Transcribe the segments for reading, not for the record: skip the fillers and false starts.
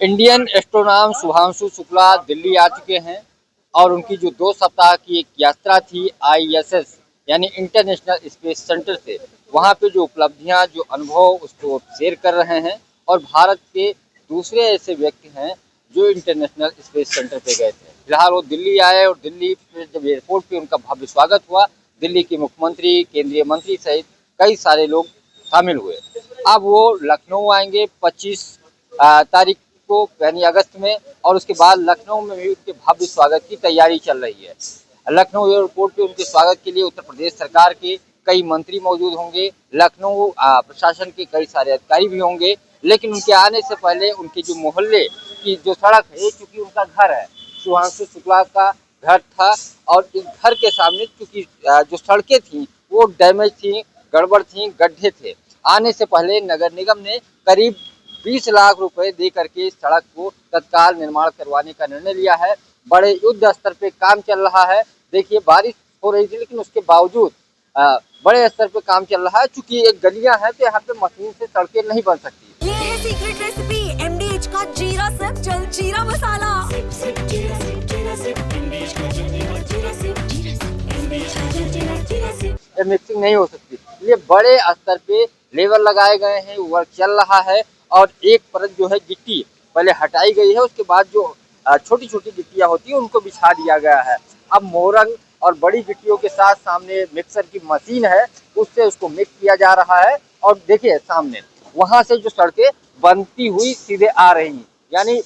Indian एस्ट्रोनॉम Shubhanshu Shukla Delhi आ चुके हैं और उनकी जो 2 सप्ताह की एक यात्रा थी आईएसएस यानी इंटरनेशनल स्पेस सेंटर से, वहां पे जो उपलब्धियां जो अनुभव उसको शेयर कर रहे हैं। और भारत के दूसरे ऐसे व्यक्ति हैं जो इंटरनेशनल स्पेस सेंटर पे गए थे। फिलहाल वो दिल्ली आए और दिल्ली पे जब एयरपोर्ट पे उनका भव्य स्वागत हुआ, दिल्ली के मुख्यमंत्री, केंद्रीय मंत्री सहित कई सारे लोग शामिल हुए। अब वो लखनऊ आएंगे 25 तारीख को यानी अगस्त में, और उसके बाद लखनऊ में भी उनके भव्य स्वागत की तैयारी चल रही है। लखनऊ एयरपोर्ट पे उनके स्वागत के लिए उत्तर प्रदेश सरकार के कई मंत्री मौजूद होंगे, लखनऊ प्रशासन के कई सारे अधिकारी भी होंगे। लेकिन उनके आने से पहले उनके जो मोहल्ले की जो सड़क है, चूंकि उनका घर है, शुभांशु शुक्ला का घर था, और इस घर के सामने चूंकि जो सड़कें थी वो डैमेज थी, गड़बड़ थी, गड्ढे थे। आने से पहले नगर निगम ने करीब 20 लाख रुपए दे करके इस सड़क को तत्काल निर्माण करवाने का निर्णय लिया है। बड़े युद्ध स्तर पे काम चल रहा है। देखिए, बारिश हो रही थी लेकिन उसके बावजूद बड़े स्तर पे काम चल रहा है। चूंकि एक गलियां हैं तो यहाँ पे मशीन से सड़कें नहीं बन सकती। ये है सीक्रेट रेसिपी एमडीएच का जीरा सिर्फ जल जीरा मसाला। ये मिक्सिंग नहीं हो सकती, ये बड़े स्तर पे लेबर लगाए गए हैं, वर्क चल रहा है। और एक परत जो है गिट्टी पहले हटाई गई है, उसके बाद जो छोटी छोटी गिट्टियां होती है उनको बिछा दिया गया है। अब मोरंग और बड़ी गिट्टियों के साथ सामने मिक्सर की मशीन है, उससे उसको मिक्स किया जा रहा है। और देखिए सामने वहां से जो सड़कें बनती हुई सीधे आ रही हैं, यानी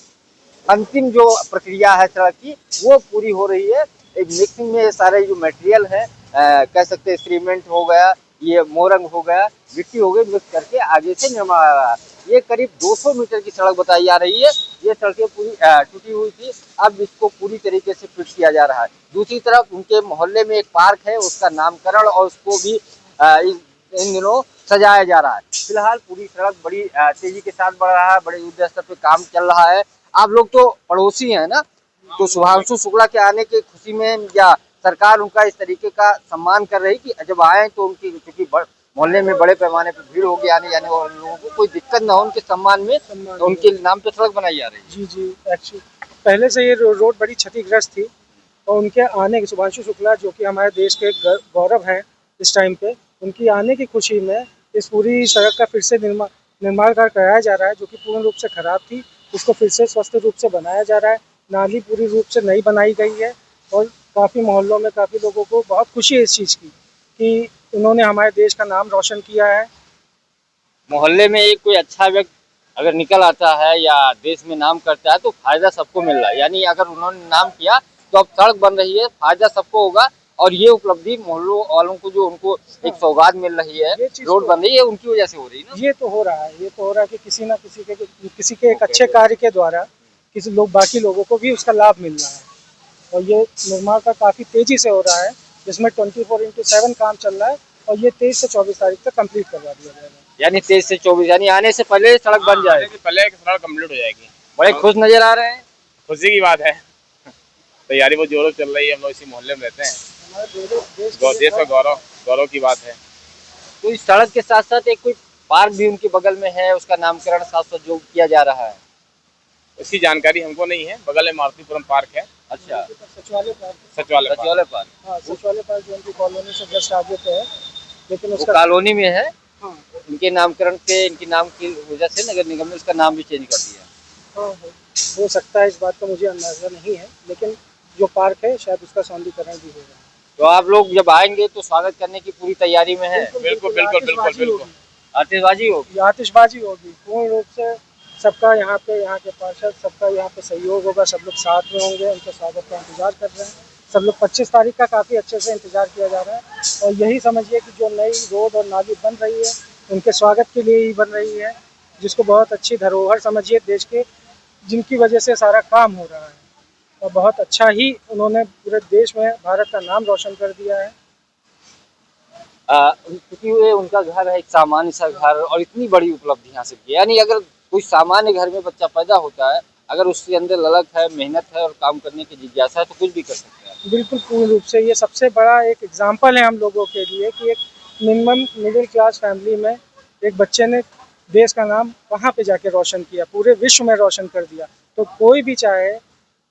अंतिम जो प्रक्रिया है सड़क की वो पूरी हो रही है। एक मिक्सिंग में सारे जो मटेरियल है, कह सकते हैं सीमेंट हो गया, ये मोरंग हो गया, गिट्टी हो गई, मिक्स करके आगे से निर्माण आ रहा है। ये करीब 200 मीटर की सड़क बताई जा रही है। ये सड़कें पूरी टूटी हुई थी, अब इसको पूरी तरीके से फिट किया जा रहा है। दूसरी तरफ उनके मोहल्ले में एक पार्क है, उसका नामकरण और उसको भी इन दिनों सजाया जा रहा है। फिलहाल पूरी सड़क बड़ी तेजी के साथ बढ़ रहा है, बड़े युद्ध स्तर पे काम चल रहा है। आप लोग तो पड़ोसी हैं ना, तो शुभांशु शुक्ला के आने की खुशी में या सरकार उनका इस तरीके का सम्मान कर रही कि जब आए तो उनकी क्योंकि मोहल्ले में बड़े पैमाने पर भीड़ होगी आने जाने और लोगों को कोई दिक्कत ना हो, उनके सम्मान में उनके नाम पे सड़क बनाई जा रही है। जी जी, एक्चुअली पहले से ये रोड बड़ी क्षतिग्रस्त थी, और उनके आने के शुभांशु शुक्ला जो कि हमारे देश के गौरव हैं इस टाइम पे, उनकी आने की खुशी में इस पूरी सड़क का फिर से निर्माण कार्य कराया जा रहा है, जो कि पूर्ण रूप से खराब थी। उसको फिर से स्वस्थ रूप से बनाया जा रहा है। नाली पूरी रूप से नई बनाई गई है, और काफ़ी मोहल्लों में काफ़ी लोगों को बहुत खुशी है इस चीज़ की कि उन्होंने हमारे देश का नाम रोशन किया है। मोहल्ले में एक कोई अच्छा व्यक्ति अगर निकल आता है या देश में नाम करता है तो फायदा सबको मिल रहा है। यानी अगर उन्होंने नाम किया तो अब सड़क बन रही है, फायदा सबको होगा। और ये उपलब्धि मोहल्लों वालों को जो उनको एक सौगात मिल रही है, रोड बन रही है, उनकी वजह से हो रही है ना। ये तो हो रहा है, ये तो हो रहा है कि किसी ना किसी के एक अच्छे कार्य के द्वारा किसी लोग बाकी लोगों को भी उसका लाभ मिल रहा है। और ये निर्माण का काफ़ी तेज़ी से हो रहा है, जिसमें 24/7 काम चल रहा है, और ये 23 से 24 तारीख तक कंप्लीट करवा दिया जाएगा। यानी 23 से 24 यानी आने से पहले सड़क बन जाएगी, पहले सड़क कम्प्लीट हो जाएगी। बड़े खुश नजर आ रहे हैं। खुशी की बात है, तैयारी बहुत जोरों चल रही है। हम लोग इसी मोहल्ले में रहते हैं, देश का गौरव की बात है। तो इस सड़क के साथ साथ एक कोई पार्क भी उनके बगल में है, उसका नामकरण साथ साथ जो किया जा रहा है, इसकी जानकारी हमको नहीं है। बगल में मारुतिपुरम पार्क है। अच्छा, सचिवालय पार्क। सचिवालय पार्क, हाँ, सचिवालय पार्क जो उनकी कॉलोनी से जस्ट आगे पे है, लेकिन उसका कॉलोनी में है। हाँ, इनके नामकरण पे, इनके नाम की वजह से नगर निगम ने उसका नाम भी चेंज कर दिया। हाँ, हो सकता है, इस बात का मुझे अंदाजा नहीं है, लेकिन जो पार्क है शायद उसका सौंदर्यीकरण भी होगा। तो आप लोग जब आएंगे तो स्वागत करने की पूरी तैयारी में है। बिल्कुल बिल्कुल बिल्कुल बिल्कुल। आतिशबाजी होगी, आतिशबाजी होगी पूर्ण रूप से। सबका यहाँ के पार्षद सबका यहाँ पे सहयोग होगा, सब लोग साथ में होंगे, उनके स्वागत का इंतजार कर रहे हैं। सब लोग 25 तारीख का काफ़ी अच्छे से इंतजार किया जा रहा है। और यही समझिए कि जो नई रोड और नाली बन रही है उनके स्वागत के लिए ही बन रही है, जिसको बहुत अच्छी धरोहर समझिए देश के, जिनकी वजह से सारा काम हो रहा है। और बहुत अच्छा ही उन्होंने पूरे देश में भारत का नाम रोशन कर दिया है। क्योंकि ये उनका घर है, एक सामान्य सा घर, और इतनी बड़ी उपलब्धि हासिल की। यानी अगर कोई सामान्य घर में बच्चा पैदा होता है, अगर उसके अंदर ललक है, मेहनत है और काम करने की जिज्ञासा है तो कुछ भी कर सकते हैं। बिल्कुल, पूर्ण रूप से ये सबसे बड़ा एक एग्जाम्पल है हम लोगों के लिए कि एक मिनिमम मिडिल क्लास फैमिली में एक बच्चे ने देश का नाम वहाँ पे जाके रोशन किया, पूरे विश्व में रोशन कर दिया। तो कोई भी चाहे,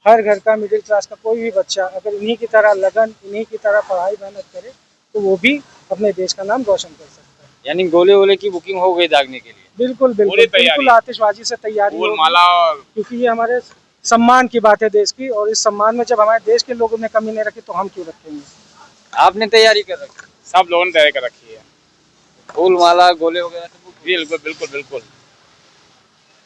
हर घर का मिडिल क्लास का कोई भी बच्चा अगर इन्हीं की तरह लगन, इन्हीं की तरह पढ़ाई मेहनत करे तो वो भी अपने देश का नाम रोशन कर सकता है। यानी गोले वोले की बुकिंग हो गई दागने के लिए? बिल्कुल बिल्कुल पूरी तैयारी। बिल्कुल आतिशबाजी से तैयारी फूल होगी, माला और क्योंकि ये हमारे सम्मान की बात है देश की, और इस सम्मान में जब हमारे देश के लोगों ने कमी नहीं रखी तो हम क्यों रखेंगे। आपने तैयारी कर रखी? सब लोगों ने तैयारी कर रखी है। फूल माला गोले वगैरह सब? बिल्कुल बिल्कुल बिल्कुल।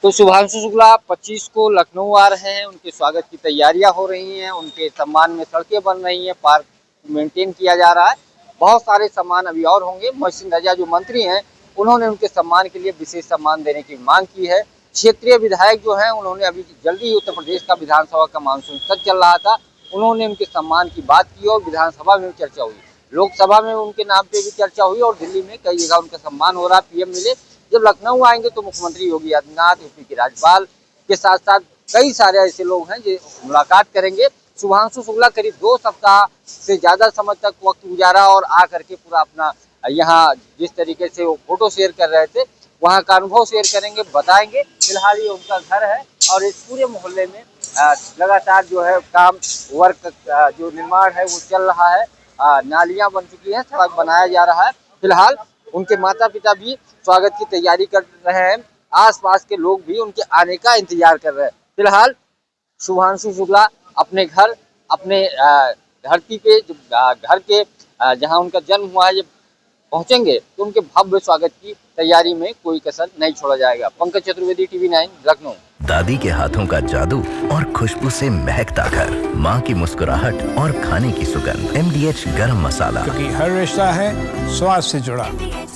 तो शुभांशु शुक्ला 25 को लखनऊ आ रहे हैं, उनके स्वागत की तैयारियां हो रही हैं, उनके सम्मान में सड़कें बन रही हैं, पार्क मेंटेन किया जा रहा है, बहुत सारे सम्मान अभी और होंगे। मोहसिन रजा जो मंत्री हैं उन्होंने उनके सम्मान के लिए विशेष सम्मान देने की मांग की है। क्षेत्रीय विधायक जो हैं उन्होंने अभी जल्दी ही उत्तर प्रदेश का विधानसभा का मानसून सत्र चल रहा था, उन्होंने उनके सम्मान की बात की और विधानसभा में चर्चा हुई, लोकसभा में उनके नाम पे भी चर्चा हुई और दिल्ली में कई जगह उनका सम्मान हो रहा। पीएम मिले, जब लखनऊ आएंगे तो मुख्यमंत्री योगी आदित्यनाथ, यूपी के राज्यपाल के साथ साथ कई सारे ऐसे लोग हैं जो मुलाकात करेंगे। शुभांशु शुक्ला करीब 2 सप्ताह से ज़्यादा समय तक वक्त गुजारा और आ करके पूरा अपना यहाँ जिस तरीके से वो फोटो शेयर कर रहे थे वहाँ का अनुभव शेयर करेंगे, बताएंगे। फिलहाल ये उनका घर है और इस पूरे मोहल्ले में लगातार जो है काम वर्क जो निर्माण है वो चल रहा है। नालियाँ बन चुकी हैं, सड़क बनाया जा रहा है। फिलहाल उनके माता पिता भी स्वागत की तैयारी कर रहे हैं, आसपास के लोग भी उनके आने का इंतजार कर रहे हैं। फिलहाल शुभांशु शुक्ला अपने घर, अपने धरती पे घर के जहां उनका जन्म हुआ है जब पहुंचेंगे तो उनके भव्य स्वागत की तैयारी में कोई कसर नहीं छोड़ा जाएगा। पंकज चतुर्वेदी, TV9 लखनऊ। दादी के हाथों का जादू और खुशबू से महकता घर, माँ की मुस्कुराहट और खाने की सुगंध। MDH गरम मसाला, क्योंकि हर रिश्ता है स्वाद से जुड़ा।